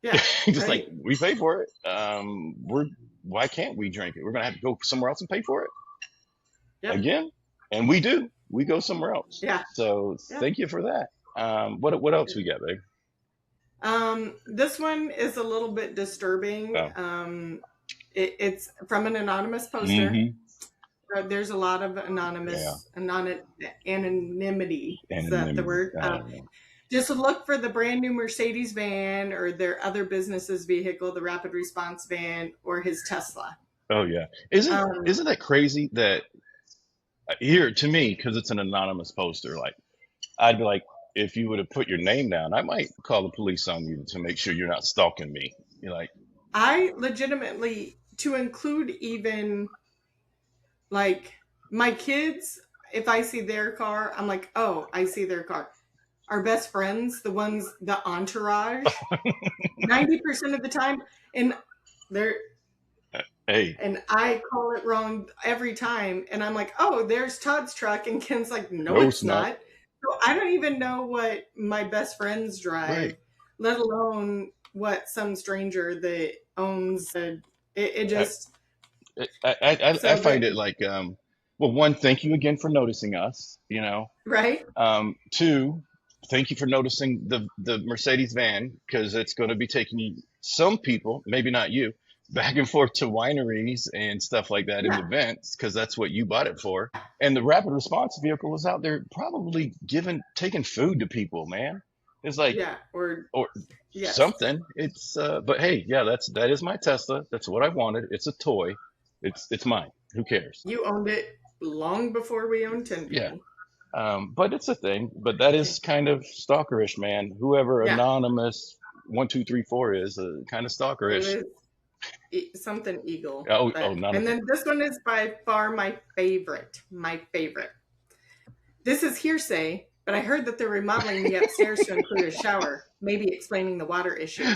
Yeah. Just like Right. we pay for it. We're why can't we drink it? We're gonna have to go somewhere else and pay for it Yep. again, and we do. We go somewhere else. Yeah. So Yeah. thank you for that. What else we got, babe? This one is a little bit disturbing. Oh, It's from an anonymous poster. mm-hmm. There's a lot of Yeah, anonymity. Is that the anonymity. word? Just look for the brand new Mercedes van or their other business's vehicle, the rapid response van, or his Tesla. Oh yeah, isn't Um, isn't that crazy that here to me because it's an anonymous poster? Like I'd be like, if you would have put your name down, I might call the police on you to make sure you're not stalking me. You're like, I legitimately, to include even like my kids, if I see their car, I'm like, oh, I see their car. Our best friends, the ones, the entourage, 90% of the time, and they're, hey, and I call it wrong every time. And I'm like, oh, there's Todd's truck. And Ken's like, no, no, it's it's not not. So I don't even know what my best friends drive, right. let alone what some stranger that owns it I, just, I so find that, it like, well, one, thank you again for noticing us. right? Two, thank you for noticing the Mercedes van because it's going to be taking you, some people, maybe not you, back and forth to wineries and stuff like that and Yeah. events because that's what you bought it for. And the rapid response vehicle was out there probably taking food to people, man. It's like, Yeah. or Yes. something. But hey, yeah, that is my Tesla. That's what I wanted. It's a toy. It's mine. Who cares? You owned it long before we owned Yeah. 10 But it's a thing. But that is kind of stalkerish, man. Whoever Yeah. anonymous 1 2 3 4 is kind of It stalkerish. was something eagle. Oh, none And of it. then this one is by far my favorite. My favorite. This is hearsay, but I heard that they're remodeling the upstairs to include a shower, maybe explaining the water issue.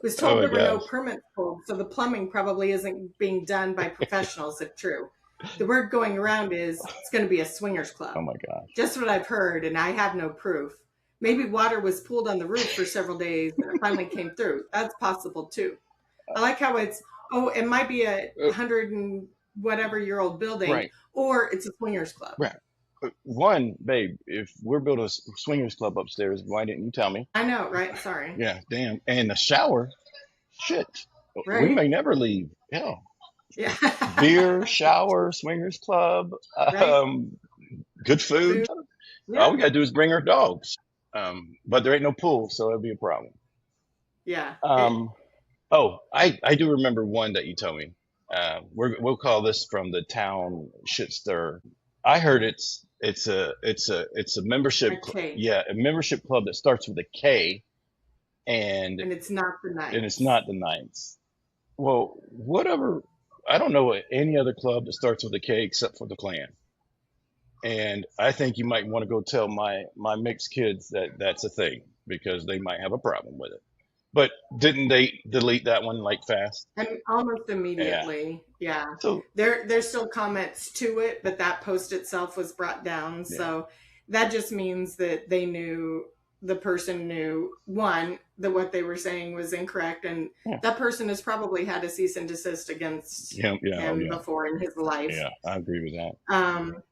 Was Oh told my there were no gosh. permits pulled, so the plumbing probably isn't being done by professionals, if true. The word going around is it's going to be a swingers club. Oh my gosh. Just what I've heard, and I have no proof. Maybe water was pooled on the roof for several days and it finally came through. That's possible too. I like how it's, oh, it might be a 100 and whatever year old building, Right. or it's a swingers club. Right. One, babe, if we're building a swingers club upstairs, why didn't you tell me? I know, right? Sorry. Yeah, damn. And the shower, shit. We Right? may never leave. Hell, Yeah. beer, shower, swingers club, Right? good food. Food. All we Yeah. gotta do is bring our dogs. But there ain't no pool, so it'll be a problem. Yeah. Oh, I do remember one that you told me. We'll call this from the town shit stir. I heard it's a membership. A K. Yeah, a membership club that starts with a K, and And it's not the and it's Knights. not the Knights. Well, whatever. I don't know any other club that starts with a K except for the Klan. And I think you might want to go tell my mixed kids that that's a thing because they might have a problem with it. But didn't they delete that one like fast? And almost Yeah. immediately. Yeah. So There's still comments to it, but that post itself was brought down. yeah, So that just means that they knew, the person knew, one, that what they were saying was incorrect, and yeah, that person has probably had a cease and desist against yeah, yeah, oh him yeah, before in his life. yeah. I agree with that.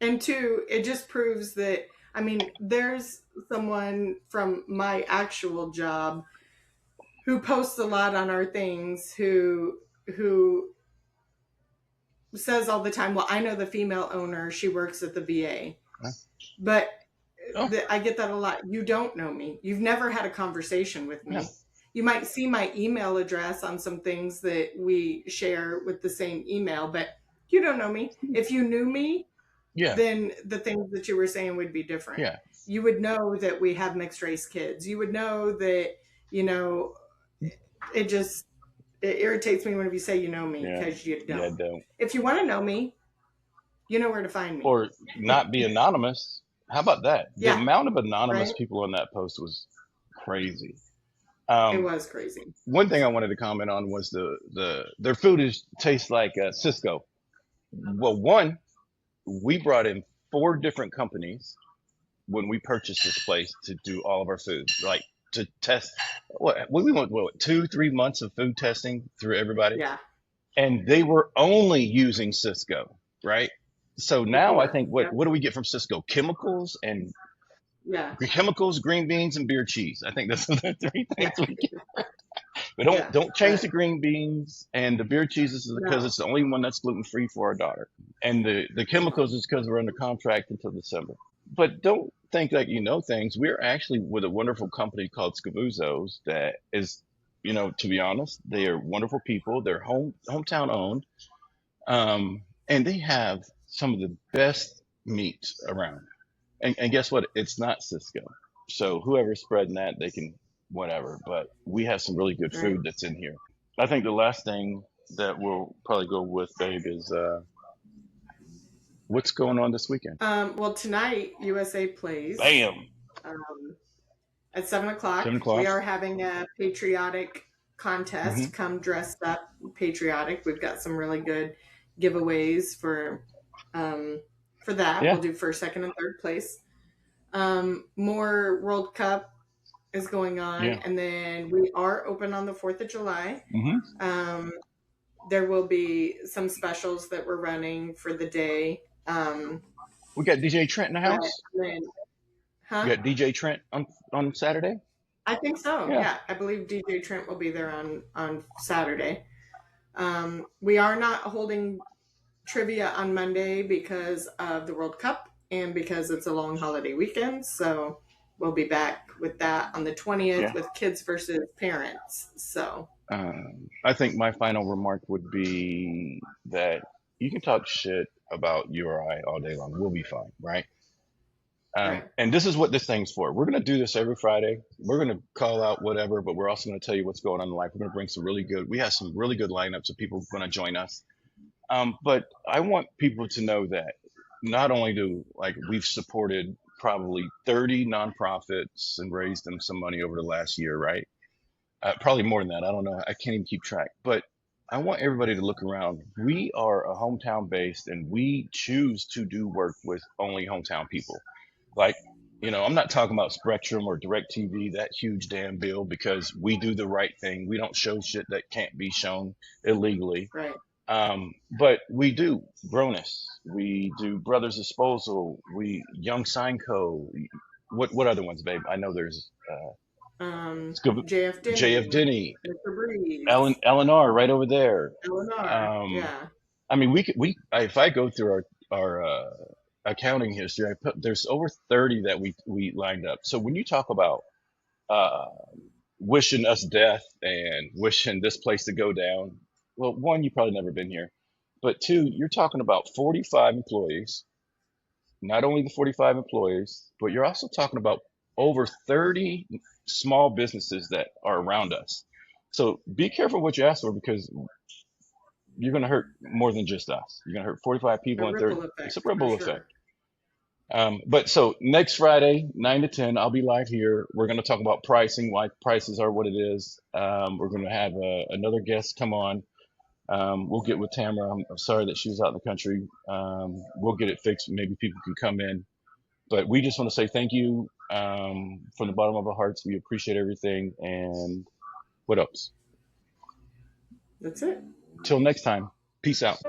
And two, it just proves that, I mean, there's someone from my actual job who posts a lot on our things who says all the time, well, I know the female owner, she works at the VA. Huh? But Oh, I get that a lot. You don't know me. You've never had a conversation with me. yeah, You might see my email address on some things that we share with the same email, but you don't know me. If you knew me, yeah, then the things that you were saying would be different. yeah, You would know that we have mixed race kids. You would know that, you know, it irritates me when you say you know me, yeah, because you yeah. don't. Don't If you want to know me, you know where to find me. or not be anonymous. How about that? The Yeah, amount of anonymous right. people on that post was crazy. It Um, was crazy. One thing I wanted to comment on was their food tastes like Cisco. Well, one, we brought in 4 different companies when we purchased this place to do all of our food, like to test what we went, 2-3 months of food testing through everybody, Yeah, and they were only using Cisco, right? So now I before. think Yeah, what do we get from Cisco? yeah, Chemicals, green beans, and beer cheese. I think that's the 3 things yeah, we get. But yeah. don't change But the green beans and the beer cheeses is because no, it's the only one that's gluten free for our daughter. And the yeah, chemicals is because we're under contract until December. But don't think that you know things. We're actually with a wonderful company called Scavuzzo's that is, to be honest, they are wonderful people. They're hometown owned, and they have some of the best meat around. And guess what? It's not Cisco. So whoever's spreading that, they can whatever. But we have some really good right. food that's in here. I think the last thing that we'll probably go with, babe, is what's going on this weekend. Well, tonight USA plays Bam, um, at 7 o'clock. 7 o'clock. We are having a patriotic Hmm. contest. Come dressed up patriotic. We've got some really good giveaways um, for that. Yeah. We'll do first, second, and third place. More World Cup is going on, Yeah. and then we are open on the 4th of July. Hmm. Um, there will be some specials that we're running for the day. We got DJ Trent in the But house. then, We huh? got DJ Trent on Saturday. I think so. Yeah. Yeah, I believe DJ Trent will be there on Saturday. We are not holding trivia on Monday because of the World Cup and because it's a long holiday weekend. So we'll be back with that on the 20th Yeah. with kids versus parents. So I think my final remark would be that you can talk shit about you or I all day long. We'll be fine, right? right, And this is what this thing's for. We're going to do this every Friday. We're going to call out whatever, but we're also going to tell you what's going on in life. We're going to bring we have some really good lineups of people going to join us. But I want people to know that not only do like we've supported probably 30 nonprofits and raised them some money over the last year, right? Probably more than that. I don't know. I can't even keep track. But I want everybody to look around. We are a hometown based, and we choose to do work with only hometown people. Like, I'm not talking about Spectrum or DirecTV, that huge damn bill, because we do the right thing. We don't show shit that can't be shown illegally. right. But we do Gronus. We do Brothers Disposal. We Young Sign Co. What other ones, babe? I know there's JF JF Denny, Denny, Mr. Breeze, LNR right over there. Eleanor. Um, Yeah, I mean, if I go through our accounting history, there's over 30 that we lined up. So when you talk about uh, wishing us death and wishing this place to go down, well, one, you probably never been here, but two, you're talking about 45 employees. Not only the 45 employees, but you're also talking about over 30 small businesses that are around us. So be careful what you ask for, because you're going to hurt more than just us. You're going to hurt 45 a people and 30. ripple It's a effect for ripple effect. sure. But so next Friday, 9 to 10, I'll be live here. We're going to talk about pricing, why prices are what it is. We're going to have another guest come on. We'll get with Tamara. I'm sorry that she was out in the country. We'll get it fixed. Maybe people can come in. But we just want to say thank you from the bottom of our hearts. We appreciate everything. And what else? That's it. Till next time, peace out.